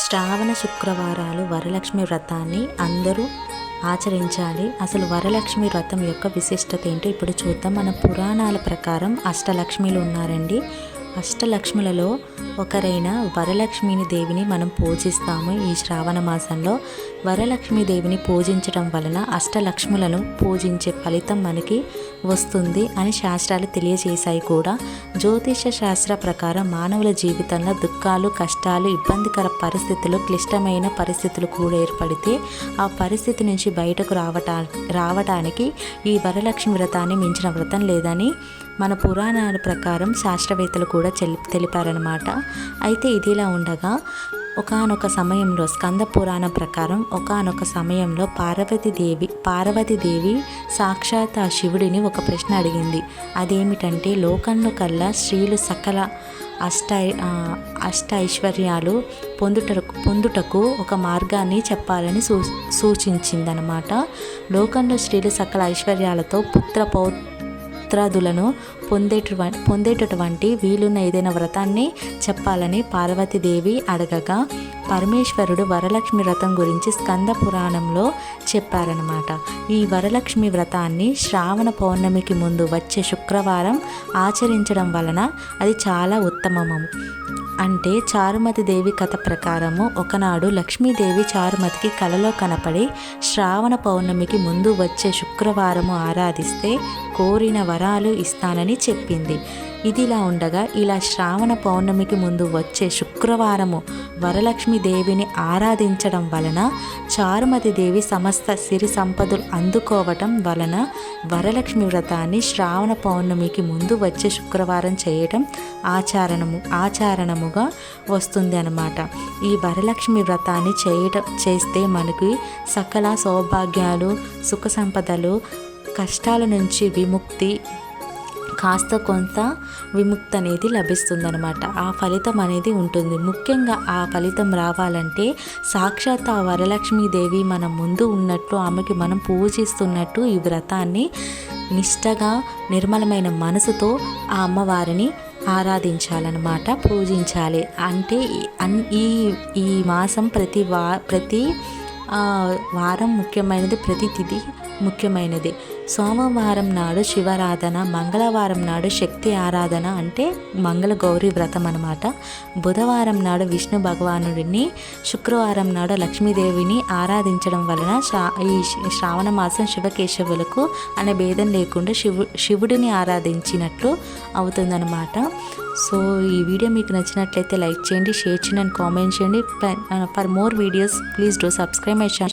శ్రావణ శుక్రవారాలు వరలక్ష్మి వ్రతాన్ని అందరూ ఆచరించాలి. అసలు వరలక్ష్మి వ్రతం యొక్క విశిష్టత ఏంటో ఇప్పుడు చూద్దాం. మన పురాణాల ప్రకారం అష్టలక్ష్మిలు ఉన్నారండి. అష్టలక్ష్ములలో ఒకరైన వరలక్ష్మిని దేవిని మనం పూజిస్తాము. ఈ శ్రావణ మాసంలో వరలక్ష్మి దేవిని పూజించడం వలన అష్టలక్ష్ములను పూజించే ఫలితం మనకి వస్తుంది అని శాస్త్రాలు తెలియజేశాయి కూడా. జ్యోతిష శాస్త్ర ప్రకారం మానవుల జీవితంలో దుఃఖాలు, కష్టాలు, ఇబ్బందికర పరిస్థితులు, క్లిష్టమైన పరిస్థితులు కూడా ఏర్పడితే ఆ పరిస్థితి నుంచి బయటకు రావడానికి ఈ వరలక్ష్మి వ్రతాన్ని మించిన వ్రతం లేదని మన పురాణాల ప్రకారం శాస్త్రవేత్తలు కూడా తెలిపారనమాట. అయితే ఇదిలా ఉండగా ఒకానొక సమయంలో స్కంద పురాణం ప్రకారం ఒకానొక సమయంలో పార్వతీదేవి సాక్షాత్ ఆ శివుడిని ఒక ప్రశ్న అడిగింది. అదేమిటంటే, లోకంలో కల్లా స్త్రీలు సకల అష్ట ఐశ్వర్యాలు పొందుటకు ఒక మార్గాన్ని చెప్పాలని సూచించిందనమాట. లోకంలో స్త్రీలు సకల ఐశ్వర్యాలతో పుత్రాదులను పొందేటటువంటి వీలున్న ఏదైనా వ్రతాన్ని చెప్పాలని పార్వతీదేవి అడగగా పరమేశ్వరుడు వరలక్ష్మి వ్రతం గురించి స్కంద పురాణంలో చెప్పారనమాట. ఈ వరలక్ష్మి వ్రతాన్ని శ్రావణ పౌర్ణమికి ముందు వచ్చే శుక్రవారం ఆచరించడం వలన అది చాలా ఉత్తమము. అంటే చారుమతి దేవి కథ ప్రకారము ఒకనాడు లక్ష్మీదేవి చారుమతికి కలలో కనపడి శ్రావణ పౌర్ణమికి ముందు వచ్చే శుక్రవారము ఆరాధిస్తే కోరిన వరాలు ఇస్తానని చెప్పింది. ఇదిలా ఉండగా ఇలా శ్రావణ పౌర్ణమికి ముందు వచ్చే శుక్రవారము వరలక్ష్మి దేవిని ఆరాధించడం వలన చారుమతి దేవి సమస్త సిరి సంపదలు అందుకోవటం వలన వరలక్ష్మి వ్రతాన్ని శ్రావణ పౌర్ణమికి ముందు వచ్చే శుక్రవారం చేయటం ఆచరణముగా వస్తుంది అన్నమాట. ఈ వరలక్ష్మి వ్రతాన్ని చేస్తే మనకి సకల సౌభాగ్యాలు, సుఖ సంపదలు, కష్టాల నుంచి విముక్తి, కాస్త కొంత విముక్తి అనేది లభిస్తుందనమాట. ఆ ఫలితం అనేది ఉంటుంది. ముఖ్యంగా ఆ ఫలితం రావాలంటే సాక్షాత్ ఆ వరలక్ష్మీదేవి మన ముందు ఉన్నట్లు, ఆమెకి మనం పూజిస్తున్నట్టు ఈ వ్రతాన్ని నిష్టగా నిర్మలమైన మనసుతో ఆ అమ్మవారిని ఆరాధించాలన్నమాట, పూజించాలి. అంటే ఈ మాసం ప్రతి వారం ముఖ్యమైనది, ప్రతి తిథి ముఖ్యమైనది. సోమవారం నాడు శివారాధన, మంగళవారం నాడు శక్తి ఆరాధన అంటే మంగళగౌరి వ్రతం అనమాట. బుధవారం నాడు విష్ణు భగవానుడిని, శుక్రవారం నాడు లక్ష్మీదేవిని ఆరాధించడం వలన ఈ శ్రావణ మాసం శివకేశవులకు అనే భేదం లేకుండా శివుడిని ఆరాధించినట్లు అవుతుందన్నమాట. సో ఈ వీడియో మీకు నచ్చినట్లయితే లైక్ చేయండి, షేర్ చేయండి అండ్ కామెంట్ చేయండి. For more videos please do subscribe my channel.